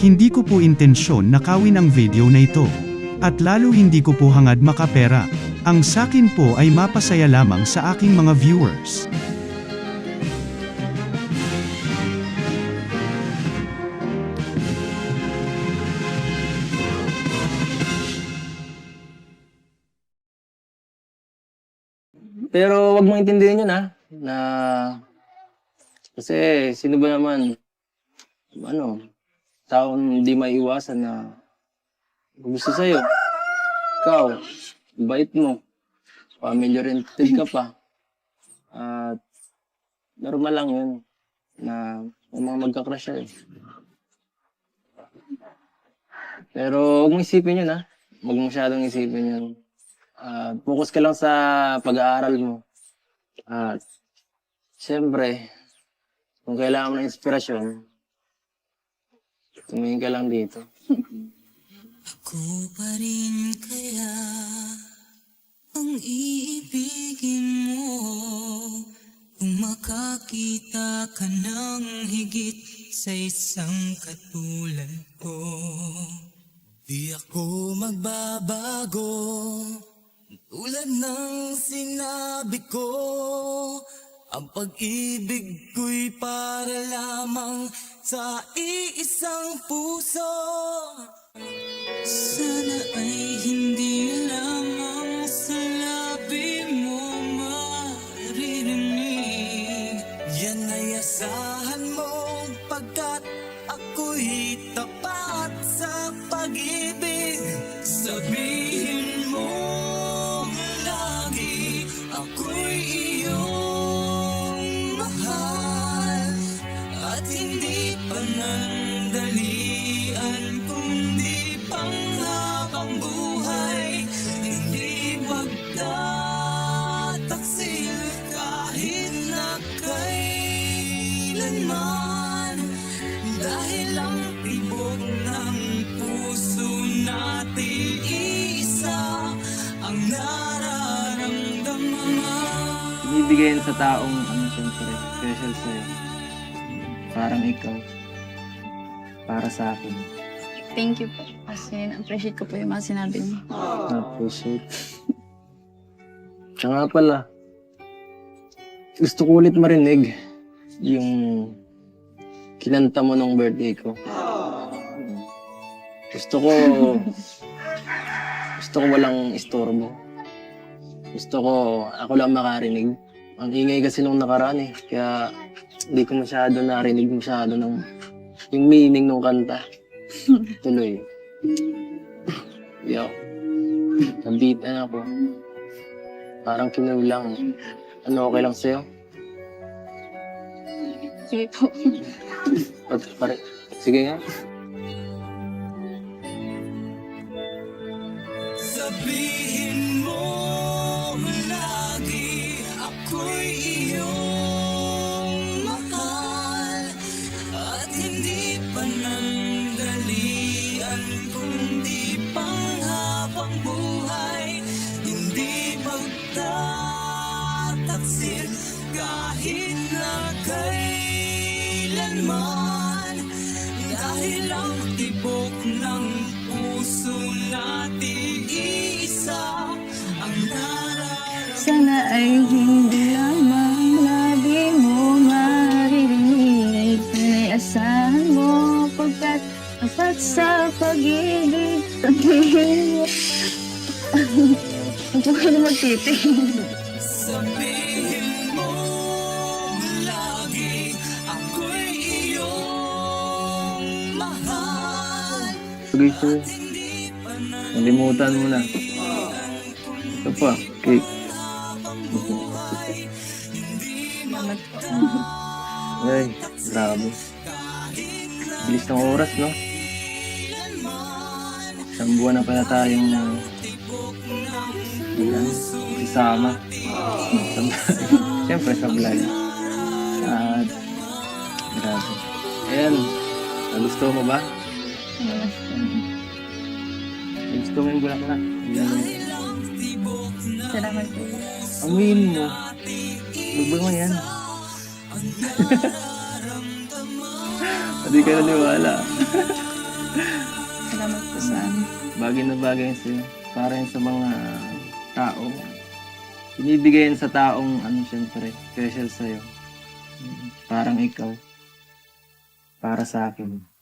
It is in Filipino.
Hindi ko po intensyon nakawin ang video na ito. At lalo hindi ko po hangad makapera. Ang sakin po ay mapasaya lamang sa aking mga viewers. Pero wag mo intindihin yun na kasi sino ba naman, taong hindi maiiwasan na gusto sa'yo. Ikaw, bait mo, family oriented ka pa. At normal lang yun na may mga magka-crush siya eh. Pero huwag mong isipin yun Huwag mong masyadong isipin yun. Focus ka lang sa pag-aaral mo. At siyempre, kung kailangan mo ng inspirasyon, tumingin ka lang dito. Ako pa rin kaya ang iibigin mo kung makakita ka ng higit sa isang katulad ko. Di ako magbabago tulad ng sinabi ko. Ang pag-ibig ko'y para lamang sa iisang puso. Sana ay hindi lamang sa labi mo maririnig. Yan ay asahan mo pagkat ako'y tapat sa pag-ibig. Sabihin mo lagi ako'y iyong mahal. At hindi panandalian kundi panghabang buhay. Hindi magtataksil kahit na kailanman. Dahil ang tibok ng puso natin isa ang nararamdaman. Ibibigay sa taong siyempre, special sa'yo. Parang ikaw. Para sa akin. Thank you po. Kasi na-appreciate ko po yung mga sinabi niyo. Appreciate. Siya nga pala. Gusto ko ulit marinig yung kinanta mo nung birthday ko. Gusto ko walang istorbo. Gusto ko ako lang makarinig. Ang ingay kasi nung nakaraan kaya hindi ko masyado narinig ng yung meaning ng kanta. Tuloy. Yo. Nabitan ako. Parang kinulang. Ano, okay lang sa'yo? Sige po. Sige nga. Sabihin mo lagi ako'y iyong mahal. At hindi panandalian kundi panghabang buhay. Hindi magtataksil kahit na kailanman. Dahil ang tibok ng puso natin iisa ang nararamdaman. Sana ay hindi lamang labi mo maririnig. Sana'y asahan mo pagkat tapat sa pag-ibig. Sabihin mo. Ang tuloy na magtiting. Sabihin mo lagi ako'y iyong mahal. Sige, sir. Nalimutan mo na. Ito pa, cake. Salamat po. Ay, grabe. Bilis ng oras, no? Isang buwan na pala tayong isama. Siyempre sa vlog. At grabe. Ayan, nagustuhan mo ba? Gusto mo yung bulaklak? Salamat po. Amin mo. Bugbog mo yan. Hindi ka naniwala. sa amin. Bagay na bagay yan sa'yo. Para yan sa mga tao. Binibigay yan sa taong, syempre, special sa'yo. Parang ikaw. Para sa akin.